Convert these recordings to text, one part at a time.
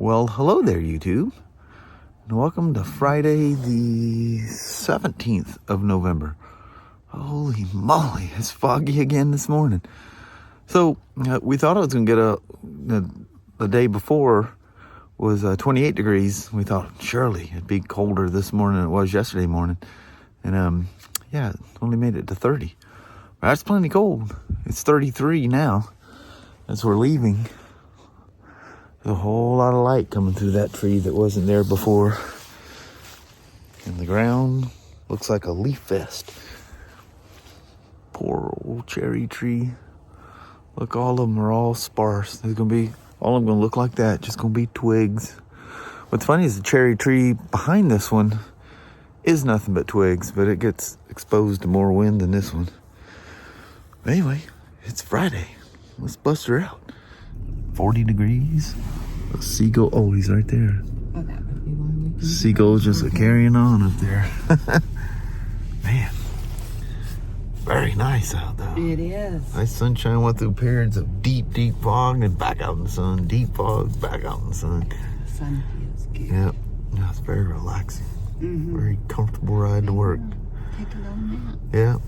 Well, hello there, YouTube, and welcome to Friday the 17th of November. Holy moly, it's foggy again this morning. So, we thought it was going to get the day before was 28 degrees. We thought, surely it'd be colder this morning than it was yesterday morning. And, yeah, it only made it to 30. That's plenty cold. It's 33 now as we're leaving. There's a whole lot of light coming through that tree that wasn't there before. And the ground looks like a leaf vest. Poor old cherry tree. Look, all of them are all sparse. There's gonna be, all of them gonna look like that, just gonna be twigs. What's funny is the cherry tree behind this one is nothing but twigs, but it gets exposed to more wind than this one. But anyway, it's Friday. Let's bust her out. 40 degrees. A seagull. Oh, he's right there. Oh, that would be why we Seagull's just carrying on up there. Man, very nice out though. It is. Nice sunshine. Went through periods of deep fog and then back out in the sun. Deep fog, back out in the sun. The sun feels good. Yep. Yeah, it's very relaxing. Mm-hmm. Very comfortable ride to work. Take a little nap. Yeah.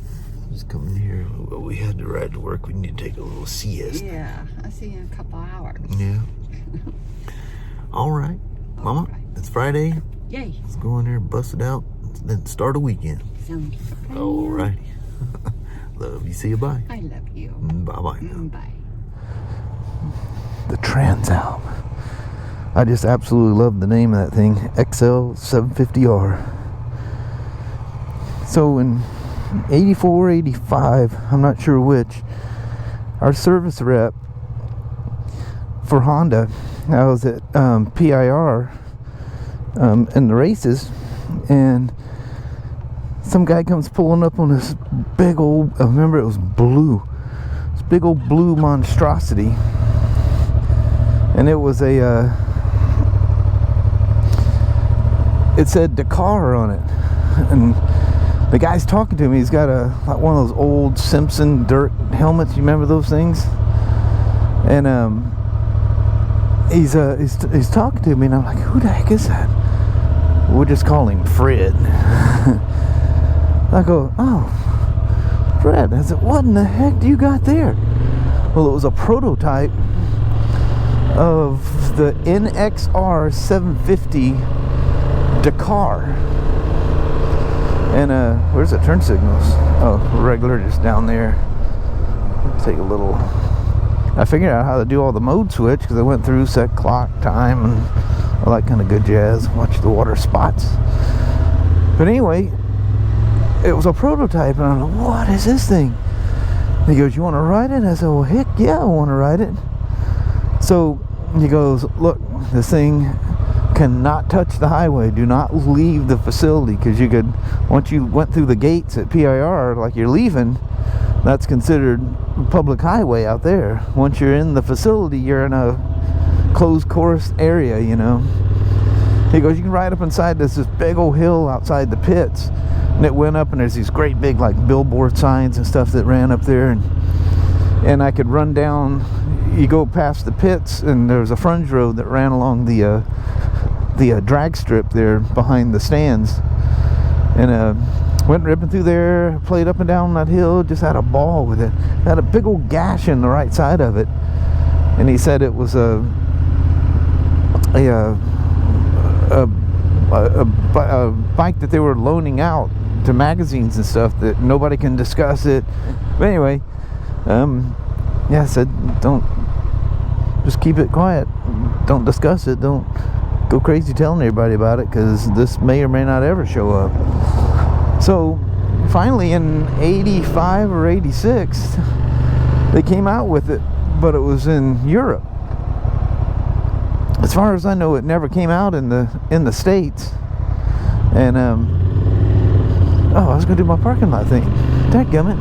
Just coming here. Well, we had to ride to work. We need to take a little siesta. Yeah, I'll see you in a couple hours. Yeah. All right, Mama. Right. It's Friday. Yay. Let's go in there, bust it out, then start a weekend. Sounds good. All righty. Love you. See you. Bye. I love you. Bye-bye. Bye. The Transalp. I just absolutely love the name of that thing. XL750R. So in 84, 85, I'm not sure which, our service rep for Honda, I was at PIR in the races, and some guy comes pulling up on this big old, I remember it was blue, this big old blue monstrosity, and it was a it said Dakar on it, and the guy's talking to me. He's got like one of those old Simpson dirt helmets. You remember those things? And he's talking to me, and I'm like, who the heck is that? We'll just call him Fred. I go, oh, Fred. I said, what in the heck do you got there? Well, it was a prototype of the NXR 750 Dakar. And where's the turn signals? Oh, regular, just down there. Take a little. I figured out how to do all the mode switch because I went through set clock, time, and all that kind of good jazz. Watch the water spots. But anyway, it was a prototype, and I'm like, what is this thing? And he goes, you want to ride it? I said, well, heck yeah, I want to ride it. So he goes, look, this thing cannot touch the highway. Do not leave the facility, because you could, once you went through the gates at PIR, like you're leaving, that's considered public highway out there. Once you're in the facility, you're in a closed course area, you know. He goes, you can ride up inside this big old hill outside the pits, and it went up, and there's these great big like billboard signs and stuff that ran up there, and I could run down. You go past the pits, and there's a frontage road that ran along the drag strip there behind the stands, and went ripping through there, played up and down that hill, just had a ball with it. Had a big old gash in the right side of it, and he said it was a bike that they were loaning out to magazines and stuff, that nobody can discuss it. But anyway, yeah, I said, don't, just keep it quiet, don't discuss it, don't go crazy telling everybody about it, because this may or may not ever show up. So finally in 85 or 86 they came out with it, but it was in Europe. As far as I know, it never came out in the States. And oh, I was gonna do my parking lot thing. Dadgummit.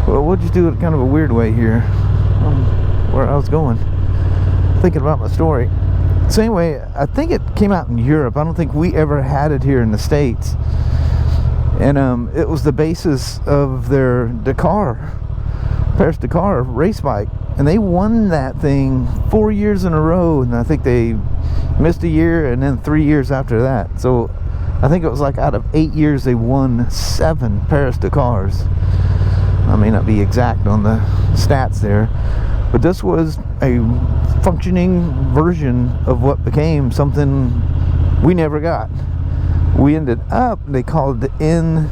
Well, we'll just do it kind of a weird way here. Where I was going, thinking about my story. So anyway, I think it came out in Europe. I don't think we ever had it here in the States. And it was the basis of their Dakar, Paris Dakar race bike. and they won that thing 4 years in a row, and I think they missed a year and then 3 years after that. So I think it was like out of 8 years they won 7 Paris-Dakars. I may not be exact on the stats there, but this was a functioning version of what became something we never got. We ended up, they called it the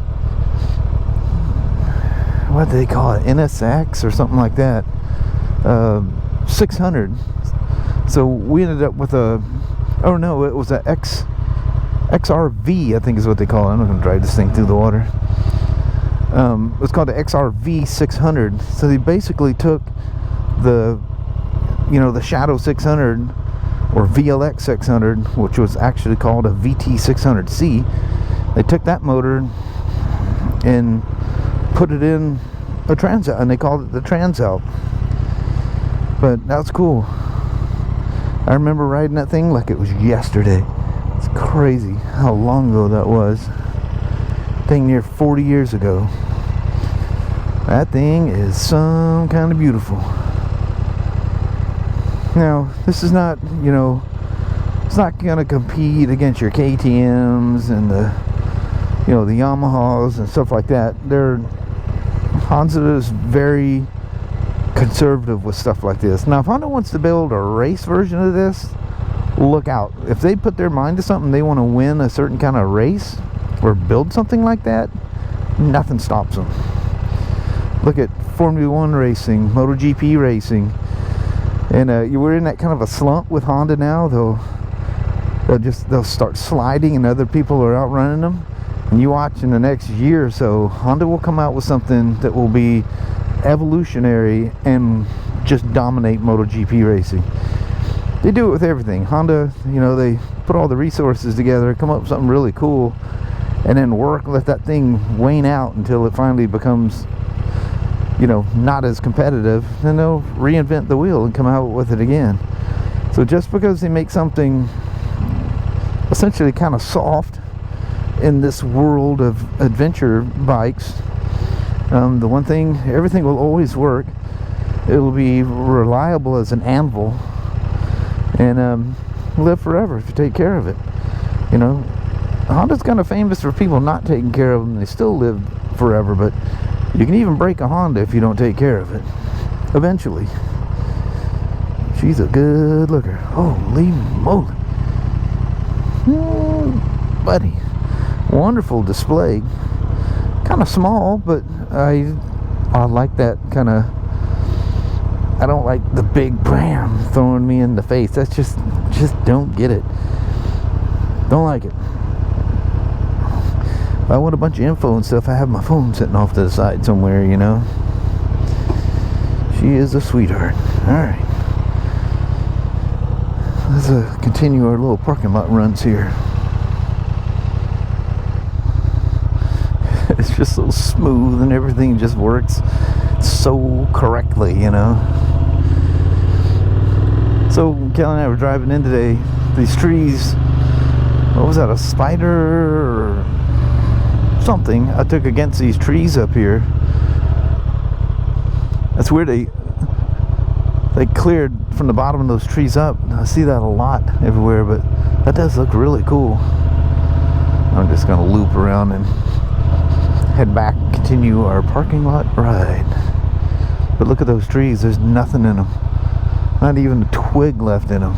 what did they call it, NSX or something like that, 600. So we ended up with a, oh no, it was a XRV, I think is what they call it. I'm not going to drive this thing through the water. It's called the XRV 600. So they basically took the, you know, the Shadow 600 or VLX 600, which was actually called a VT 600C. They took that motor and put it in a Transalp, and they called it the Transalp. But that's cool. I remember riding that thing like it was yesterday. It's crazy how long ago that was. Thing near 40 years ago. That thing is some kind of beautiful. Now, this is not, you know, it's not gonna compete against your KTMs and the, you know, the Yamahas and stuff like that. Honda is very conservative with stuff like this. Now, if Honda wants to build a race version of this, look out. If they put their mind to something, they want to win a certain kind of race or build something like that, nothing stops them. Look at Formula 1 racing, MotoGP racing, and we're in that kind of a slump with Honda now. They'll start sliding and other people are outrunning them, and you watch in the next year or so, Honda will come out with something that will be evolutionary and just dominate MotoGP racing. They do it with everything. Honda, you know, they put all the resources together, come up with something really cool, and then let that thing wane out until it finally becomes, you know, not as competitive. Then they'll reinvent the wheel and come out with it again. So just because they make something essentially kind of soft in this world of adventure bikes, the one thing, everything will always work. It'll be reliable as an anvil, and live forever if you take care of it. You know, Honda's kind of famous for people not taking care of them. They still live forever, but you can even break a Honda if you don't take care of it eventually. She's a good looker. Holy moly. Buddy, wonderful display. Kind of small, but I like that kind of. I don't like the big bam throwing me in the face. That's just don't get it. Don't like it. If I want a bunch of info and stuff, I have my phone sitting off to the side somewhere, you know. She is a sweetheart. Alright. Let's continue our little parking lot runs here. It's just so smooth and everything just works so correctly, you know. So Kelly and I were driving in today. These trees, what was that, a spider or something I took against these trees up here. That's weird. They cleared from the bottom of those trees up. I see that a lot everywhere, but that does look really cool. I'm just gonna loop around and head back and continue our parking lot ride. But look at those trees. There's nothing in them. Not even a twig left in them.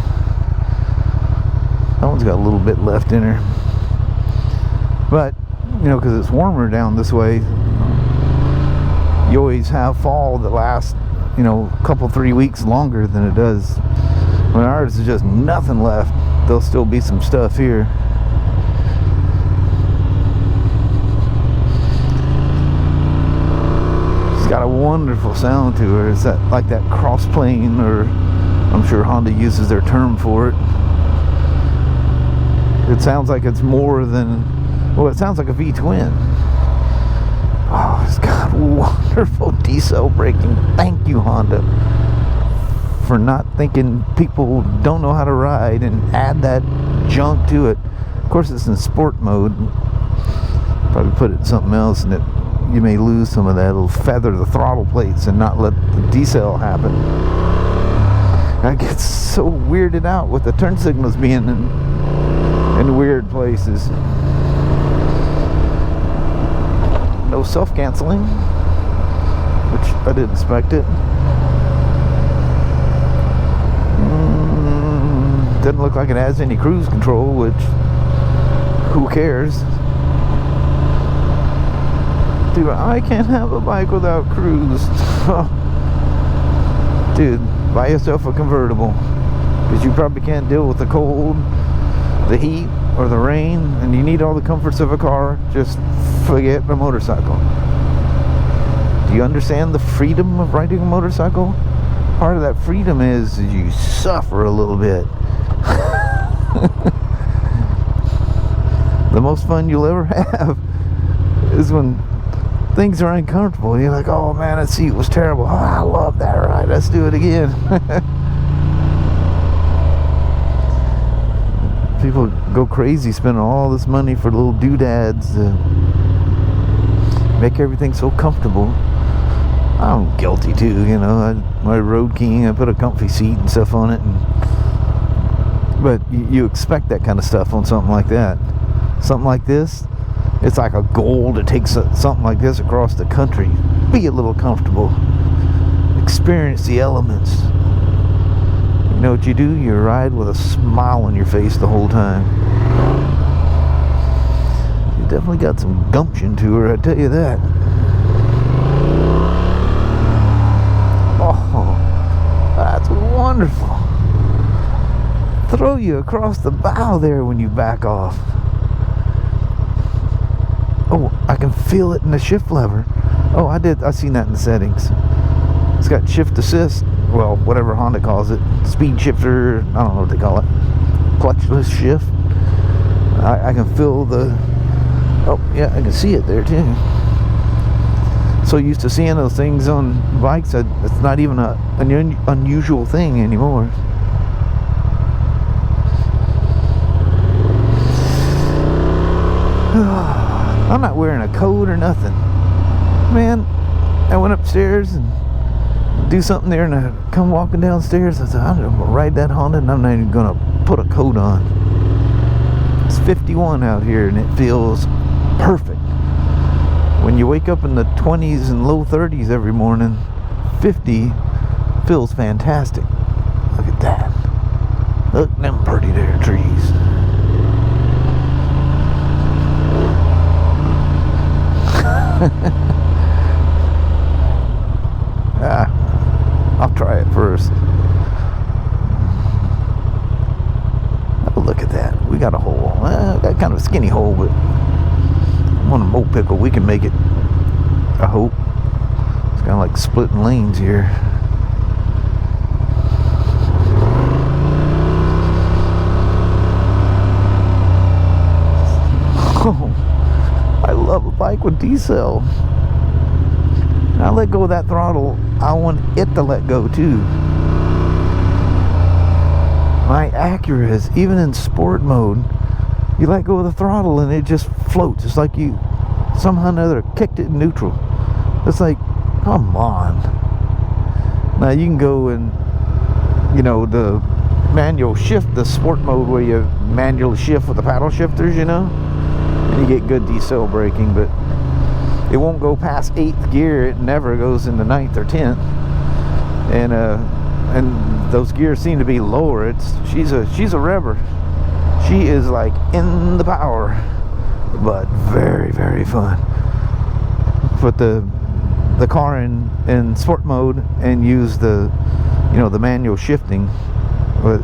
That one's got a little bit left in her. But, you know, because it's warmer down this way, you always have fall that lasts, you know, a couple, 3 weeks longer than it does. When ours is just nothing left, there'll still be some stuff here. Got a wonderful sound to her. It's that like that cross plane, or I'm sure Honda uses their term for it. It sounds like it's more than, well, it sounds like a V-twin. Oh, it's got wonderful diesel braking. Thank you, Honda, for not thinking people don't know how to ride and add that junk to it. Of course, it's in sport mode. Probably put it in something else and you may lose some of that. It'll feather the throttle plates and not let the decel happen. I get so weirded out with the turn signals being in weird places. No self-canceling, which I didn't expect it. Doesn't look like it has any cruise control, which who cares? Dude, I can't have a bike without cruise. Dude, buy yourself a convertible, because you probably can't deal with the cold, the heat, or the rain, and you need all the comforts of a car. Just forget a motorcycle. Do you understand the freedom of riding a motorcycle? Part of that freedom is you suffer a little bit. The most fun you'll ever have is when things are uncomfortable. You're like, oh man, that seat was terrible. Oh, I love that ride. Let's do it again. People go crazy spending all this money for little doodads to make everything so comfortable. I'm guilty too, you know. My Road King, I put a comfy seat and stuff on it, but you expect that kind of stuff on something like that. Something like this, it's like a goal to take something like this across the country. Be a little comfortable. Experience the elements. You know what you do? You ride with a smile on your face the whole time. You definitely got some gumption to her, I tell you that. Oh, that's wonderful. Throw you across the bow there when you back off. Oh, I can feel it in the shift lever. Oh, I seen that in the settings. It's got shift assist. Well, whatever Honda calls it. Speed shifter. I don't know what they call it. Clutchless shift. I can feel the... Oh, yeah, I can see it there too. So used to seeing those things on bikes that it's not even an unusual thing anymore. I'm not wearing a coat or nothing. Man, I went upstairs and do something there, and I come walking downstairs. I said, I'm going to ride that Honda, and I'm not even going to put a coat on. It's 51 out here, and it feels perfect. When you wake up in the 20s and low 30s every morning, 50 feels fantastic. Look at that. Look at them pretty there trees. I'll try it first. Oh, look at that. We got a hole. Got kind of a skinny hole, but I'm on a mow pickle. We can make it. I hope. It's kind of like splitting lanes here. Oh, I love a bike with decel. I let go of that throttle, I want it to let go too. My Acura is, even in sport mode, you let go of the throttle and it just floats. It's like you somehow or another kicked it in neutral. It's like, come on. Now you can go and, you know, the manual shift, the sport mode where you manually shift with the paddle shifters, you know, and you get good decel braking, but it won't go past 8th gear. It never goes into 9th or 10th. And those gears seem to be lower. She's a revver. She is like in the power, but very, very fun. Put the car in sport mode and use the, you know, the manual shifting. But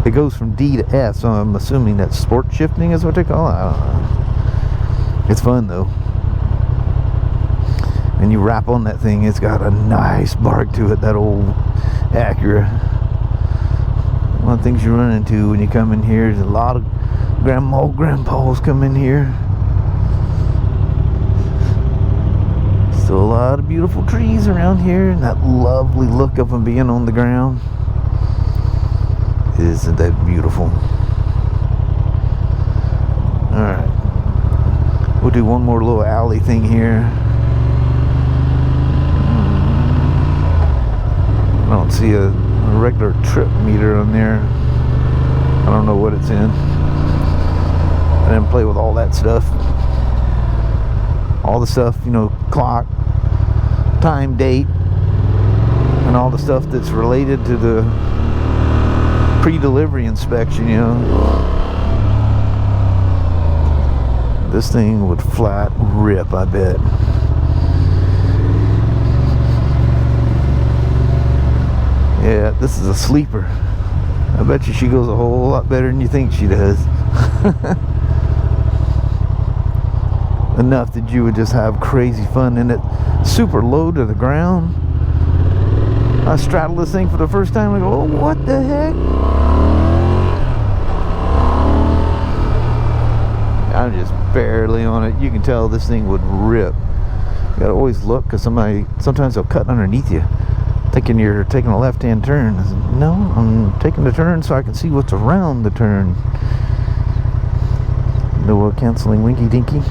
it goes from D to S, so I'm assuming that sport shifting is what they call it. I don't know. It's fun though. And you wrap on that thing, it's got a nice bark to it, that old Acura. One of the things you run into when you come in here is a lot of grandpas come in here. Still a lot of beautiful trees around here, and that lovely look of them being on the ground. Isn't that beautiful? Alright, we'll do one more little alley thing here. I don't see a regular trip meter on there. I don't know what it's in. I didn't play with all that stuff. All the stuff, you know, clock, time, date, and all the stuff that's related to the pre-delivery inspection, you know. This thing would flat rip, I bet. Yeah, this is a sleeper. I bet you she goes a whole lot better than you think she does. Enough that you would just have crazy fun in it. Super low to the ground. I straddle this thing for the first time. I go, oh, what the heck? I'm just barely on it. You can tell this thing would rip. You gotta always look, because sometimes they'll cut underneath you, thinking you're taking a left-hand turn. I said, no, I'm taking the turn so I can see what's around the turn. No canceling winky dinky.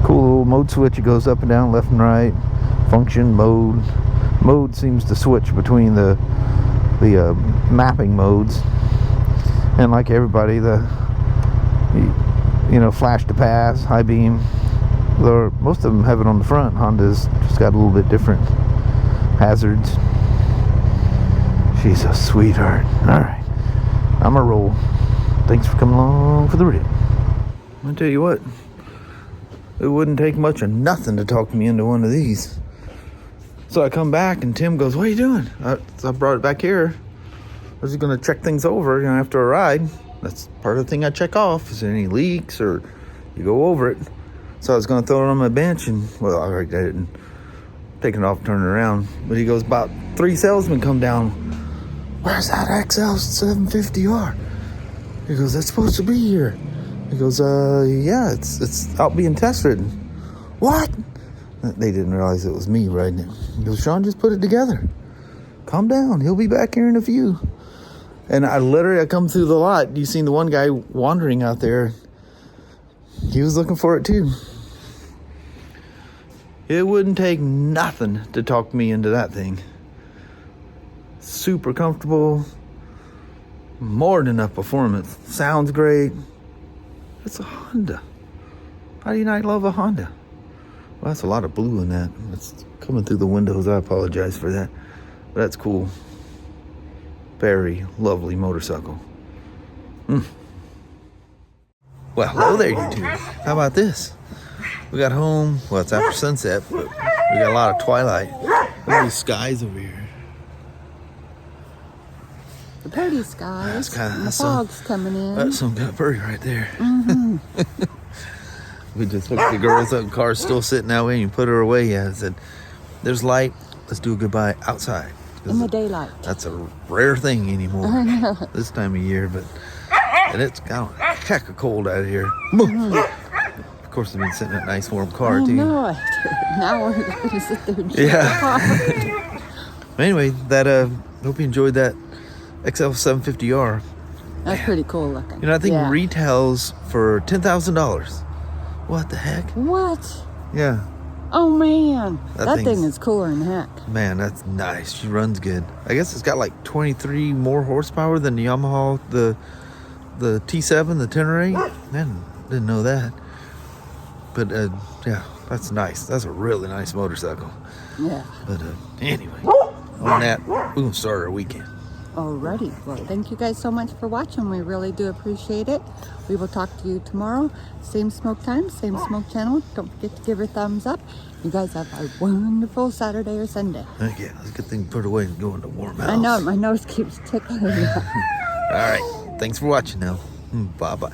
Cool little mode switch. It goes up and down, left and right. Function, mode. Mode seems to switch between the mapping modes. And like everybody, you know, flash to pass, high beam. Most of them have it on the front. Honda's just got a little bit different hazards. She's a sweetheart. Alright, I'm a roll. Thanks for coming along for the ride. I'll tell you what, it wouldn't take much or nothing to talk me into one of these. So I come back and Tim goes, what are you doing? So I brought it back here. I was going to check things over, you know, after a ride. That's part of the thing I check off. Is there any leaks, or you go over it? So I was going to throw it on my bench, and well, I already did it and take it off, turn it around. But he goes, about 3 salesmen come down. Where's that XL750R? He goes, that's supposed to be here. He goes, yeah, it's out being test ridden. What? They didn't realize it was me riding it. He goes, Shawn just put it together. Calm down. He'll be back here in a few. And I come through the lot. You seen the one guy wandering out there. He was looking for it too. It wouldn't take nothing to talk me into that thing. Super comfortable. More than enough performance. Sounds great. It's a Honda. How do you not love a Honda? Well, that's a lot of blue in that. It's coming through the windows. I apologize for that. But that's cool. Very lovely motorcycle. Well, hello there, YouTube. How about this? We got home. Well, it's after sunset, but we got a lot of twilight. Look at these skies over here. The pretty skies. The fog's coming in. That's some good birdie right there. We just hooked the girls up. The car's still sitting that way, and you put her away. Yeah, I said, "There's light. Let's do a goodbye outside." In the daylight. That's a rare thing anymore. I know. This time of year, and it's got a heck of cold out here. Of course, we've been sitting in a nice warm car too. I know it. Now we're going to sit there and shut the car. Anyway, hope you enjoyed that XL750R. That's pretty cool looking. You know, I think retails for $10,000. What the heck? What? Yeah. Oh man, that thing is cooler than heck. Man, that's nice. She runs good. I guess it's got like 23 more horsepower than the Yamaha, the T7, the Tenere. Man, didn't know that. But yeah, that's nice. That's a really nice motorcycle. Yeah. But anyway, on that, we're gonna start our weekend. Alrighty. Well, thank you guys so much for watching. We really do appreciate it. We will talk to you tomorrow. Same smoke time, same smoke channel. Don't forget to give her a thumbs up. You guys have a wonderful Saturday or Sunday. Heck yeah, it's a good thing to put away and go into warm house. I know, my nose keeps tickling. All right, thanks for watching now. Bye-bye.